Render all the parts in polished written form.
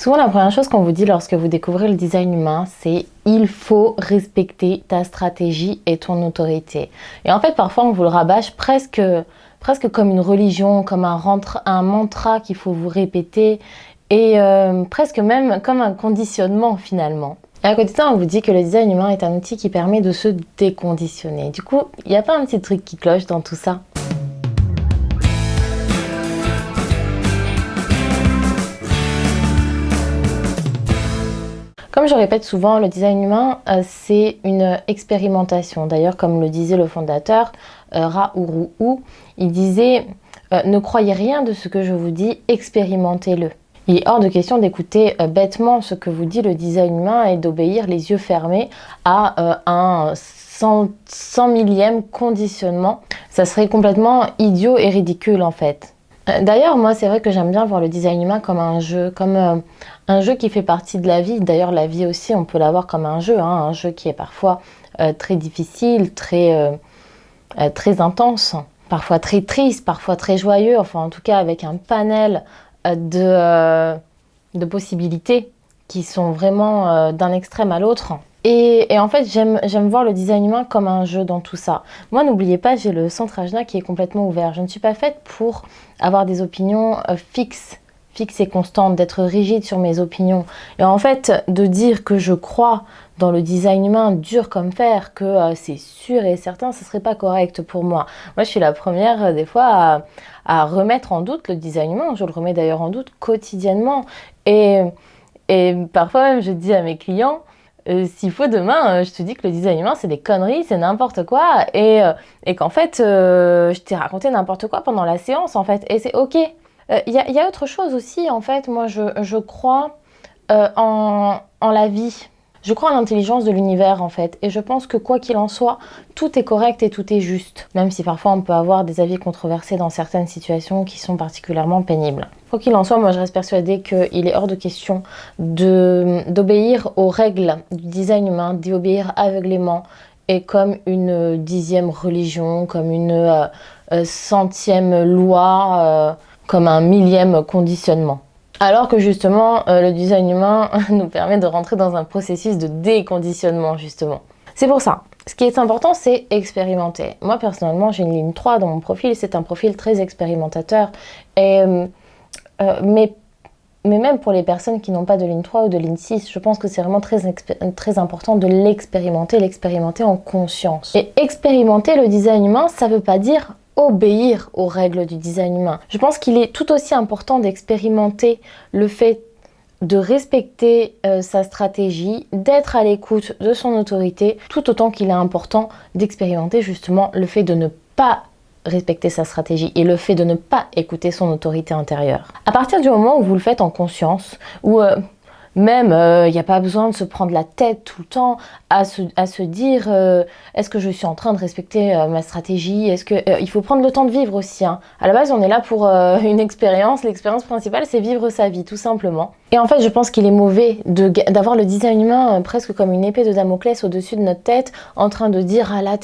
Souvent, la première chose qu'on vous dit lorsque vous découvrez le design humain, c'est il faut respecter ta stratégie et ton autorité. Et en fait, parfois, on vous le rabâche presque comme une religion, comme un mantra qu'il faut vous répéter et presque même comme un conditionnement finalement. Et à côté de ça, on vous dit que le design humain est un outil qui permet de se déconditionner. Du coup, il n'y a pas un petit truc qui cloche dans tout ça? Comme je répète souvent, le design humain, c'est une expérimentation. D'ailleurs, comme le disait le fondateur, Ra Uru Hu, il disait ne croyez rien de ce que je vous dis, expérimentez-le. Il est hors de question d'écouter bêtement ce que vous dit le design humain et d'obéir les yeux fermés à un 100 millième conditionnement. Ça serait complètement idiot et ridicule en fait. D'ailleurs, moi, c'est vrai que j'aime bien voir le design humain comme un jeu, comme un jeu qui fait partie de la vie. D'ailleurs, la vie aussi, on peut la voir comme un jeu, hein, un jeu qui est parfois très difficile, très intense, parfois très triste, parfois très joyeux, enfin en tout cas avec un panel de possibilités qui sont vraiment d'un extrême à l'autre. Et en fait, j'aime voir le design humain comme un jeu dans tout ça. Moi, n'oubliez pas, j'ai le centre Ajna qui est complètement ouvert. Je ne suis pas faite pour avoir des opinions fixes et constantes, d'être rigide sur mes opinions. Et en fait, de dire que je crois dans le design humain dur comme fer, que c'est sûr et certain, ce serait pas correct pour moi. Moi, je suis la première, des fois, à remettre en doute le design humain. Je le remets d'ailleurs en doute quotidiennement. Et parfois même, je dis à mes clients, s'il faut demain, je te dis que le design humain c'est des conneries, c'est n'importe quoi et qu'en fait je t'ai raconté n'importe quoi pendant la séance en fait et c'est ok. Il y a autre chose aussi en fait, moi je crois en la vie. Je crois en l'intelligence de l'univers en fait et je pense que quoi qu'il en soit, tout est correct et tout est juste. Même si parfois on peut avoir des avis controversés dans certaines situations qui sont particulièrement pénibles. Quoi qu'il en soit, moi je reste persuadée qu'il est hors de question d'obéir aux règles du design humain, d'y obéir aveuglément et comme une 10e religion, comme une 100e loi, comme un 1000e conditionnement. Alors que justement, le design humain nous permet de rentrer dans un processus de déconditionnement, justement. C'est pour ça. Ce qui est important, c'est expérimenter. Moi, personnellement, j'ai une ligne 3 dans mon profil. C'est un profil très expérimentateur. Mais même pour les personnes qui n'ont pas de ligne 3 ou de ligne 6, je pense que c'est vraiment très important de l'expérimenter en conscience. Et expérimenter le design humain, ça ne veut pas dire obéir aux règles du design humain. Je pense qu'il est tout aussi important d'expérimenter le fait de respecter sa stratégie, d'être à l'écoute de son autorité, tout autant qu'il est important d'expérimenter justement le fait de ne pas respecter sa stratégie et le fait de ne pas écouter son autorité intérieure. À partir du moment où vous le faites en conscience, où même, il n'y a pas besoin de se prendre la tête tout le temps à se dire est-ce que je suis en train de respecter ma stratégie? Est-ce que il faut prendre le temps de vivre aussi, hein. À la base, on est là pour une expérience. L'expérience principale, c'est vivre sa vie, tout simplement. Et en fait, je pense qu'il est mauvais d'avoir le design humain presque comme une épée de Damoclès au-dessus de notre tête, en train de dire ah là,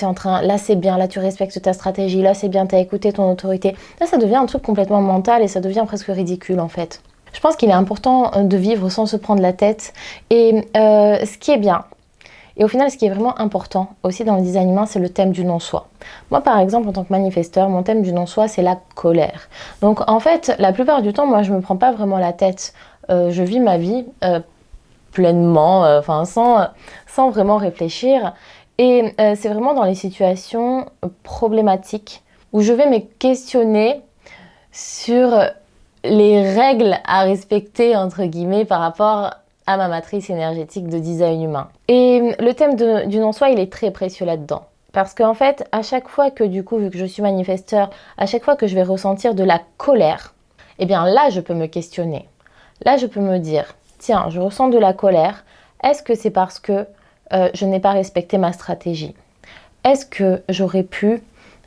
là c'est bien, là tu respectes ta stratégie, là c'est bien, t'as écouté ton autorité. Là, ça devient un truc complètement mental et ça devient presque ridicule en fait. Je pense qu'il est important de vivre sans se prendre la tête et ce qui est bien, et au final ce qui est vraiment important aussi dans le design humain, c'est le thème du non-soi. Moi par exemple en tant que manifesteur, mon thème du non-soi c'est la colère. Donc en fait la plupart du temps moi je me prends pas vraiment la tête, je vis ma vie pleinement, sans vraiment réfléchir et c'est vraiment dans les situations problématiques où je vais me questionner sur les règles à respecter entre guillemets par rapport à ma matrice énergétique de design humain. Et le thème du non-soi, il est très précieux là-dedans. Parce qu'en fait, à chaque fois que du coup, vu que je suis manifesteur, à chaque fois que je vais ressentir de la colère, eh bien là, je peux me questionner. Là, je peux me dire, tiens, je ressens de la colère. Est-ce que c'est parce que je n'ai pas respecté ma stratégie? Est-ce que j'aurais pu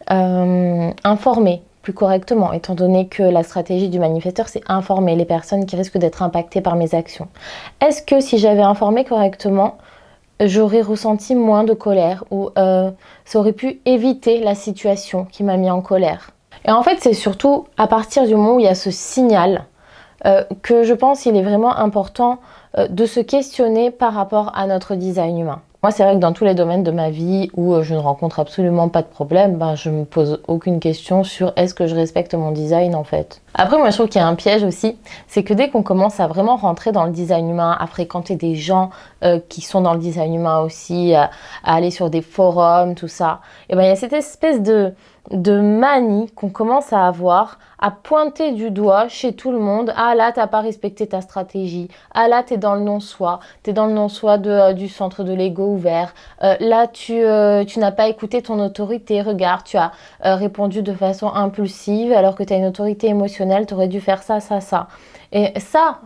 informer plus correctement, étant donné que la stratégie du manifesteur, c'est informer les personnes qui risquent d'être impactées par mes actions. Est-ce que si j'avais informé correctement, j'aurais ressenti moins de colère ou ça aurait pu éviter la situation qui m'a mis en colère? Et en fait, c'est surtout à partir du moment où il y a ce signal que je pense qu'il est vraiment important de se questionner par rapport à notre design humain. Moi, c'est vrai que dans tous les domaines de ma vie où je ne rencontre absolument pas de problème, ben, je me pose aucune question sur est-ce que je respecte mon design en fait. Après, moi, je trouve qu'il y a un piège aussi, c'est que dès qu'on commence à vraiment rentrer dans le design humain, à fréquenter des gens qui sont dans le design humain aussi, à aller sur des forums, tout ça, et ben, il y a cette espèce de manie qu'on commence à avoir, à pointer du doigt chez tout le monde. Ah là, t'as pas respecté ta stratégie. Ah là, t'es dans le non-soi. T'es dans le non-soi du centre de l'ego ouvert. Là, tu n'as pas écouté ton autorité. Regarde, tu as répondu de façon impulsive alors que tu as une autorité émotionnelle. Tu aurais dû faire ça, ça, ça. Et ça,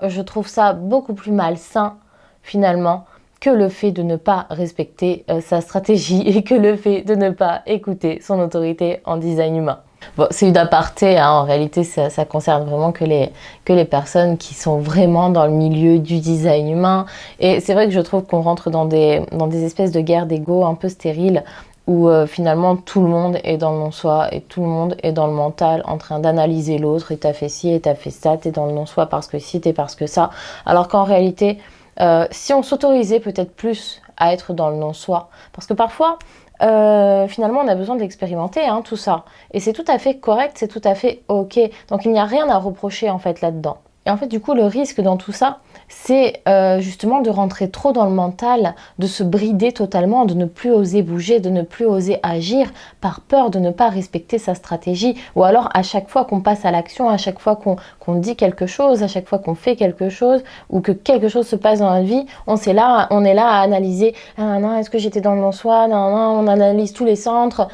je trouve ça beaucoup plus malsain, finalement, que le fait de ne pas respecter sa stratégie et que le fait de ne pas écouter son autorité en design humain. Bon, c'est une aparté, hein. En réalité ça concerne vraiment que les personnes qui sont vraiment dans le milieu du design humain. Et c'est vrai que je trouve qu'on rentre dans des espèces de guerres d'ego un peu stériles où finalement tout le monde est dans le non-soi et tout le monde est dans le mental en train d'analyser l'autre et t'as fait ci et t'as fait ça, t'es dans le non-soi parce que ci, t'es parce que ça. Alors qu'en réalité, si on s'autorisait peut-être plus à être dans le non-soi, parce que parfois, finalement, on a besoin d'expérimenter hein, tout ça. Et c'est tout à fait correct, c'est tout à fait ok. Donc il n'y a rien à reprocher en fait là-dedans. Et en fait, du coup, le risque dans tout ça, c'est justement de rentrer trop dans le mental, de se brider totalement, de ne plus oser bouger, de ne plus oser agir par peur de ne pas respecter sa stratégie. Ou alors, à chaque fois qu'on passe à l'action, à chaque fois qu'on dit quelque chose, à chaque fois qu'on fait quelque chose, ou que quelque chose se passe dans la vie, on est là à analyser, est-ce que j'étais dans le non-soi, on analyse tous les centres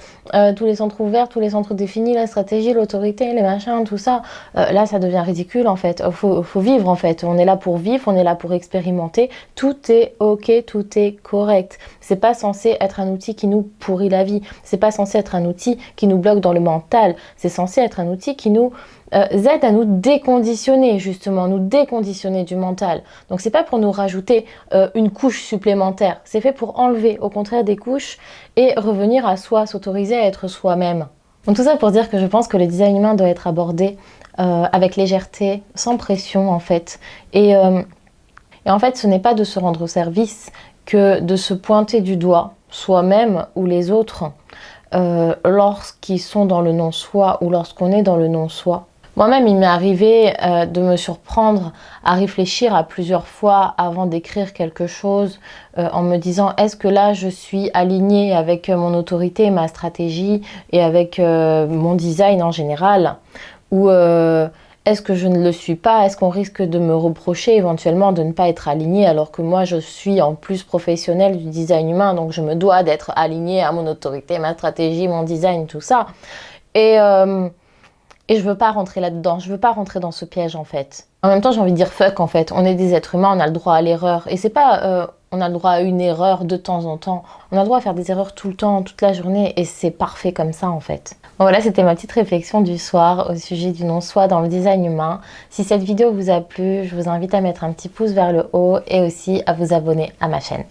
ouverts, tous les centres définis, la stratégie, l'autorité, les machins, tout ça. Là, ça devient ridicule en fait. Faut vivre en fait. On est là pour vivre, on est là pour expérimenter. Tout est ok, tout est correct. C'est pas censé être un outil qui nous pourrit la vie. C'est pas censé être un outil qui nous bloque dans le mental. C'est censé être un outil qui nous aide à nous déconditionner justement, nous déconditionner du mental. Donc c'est pas pour nous rajouter une couche supplémentaire. C'est fait pour enlever au contraire des couches et revenir à soi, s'autoriser à être soi-même. Donc tout ça pour dire que je pense que le design humain doit être abordé avec légèreté, sans pression en fait. Et en fait, ce n'est pas de se rendre service que de se pointer du doigt, soi-même ou les autres, lorsqu'ils sont dans le non-soi ou lorsqu'on est dans le non-soi. Moi-même, il m'est arrivé de me surprendre à réfléchir à plusieurs fois avant d'écrire quelque chose en me disant est-ce que là je suis alignée avec mon autorité, ma stratégie et avec mon design en général ou est-ce que je ne le suis pas? Est-ce qu'on risque de me reprocher éventuellement de ne pas être alignée alors que moi je suis en plus professionnelle du design humain donc je me dois d'être alignée à mon autorité, ma stratégie, mon design, tout ça. Et je veux pas rentrer là-dedans, je veux pas rentrer dans ce piège en fait. En même temps, j'ai envie de dire fuck en fait. On est des êtres humains, on a le droit à l'erreur. Et c'est pas on a le droit à une erreur de temps en temps. On a le droit à faire des erreurs tout le temps, toute la journée. Et c'est parfait comme ça en fait. Bon, voilà, c'était ma petite réflexion du soir au sujet du non-soi dans le design humain. Si cette vidéo vous a plu, je vous invite à mettre un petit pouce vers le haut et aussi à vous abonner à ma chaîne.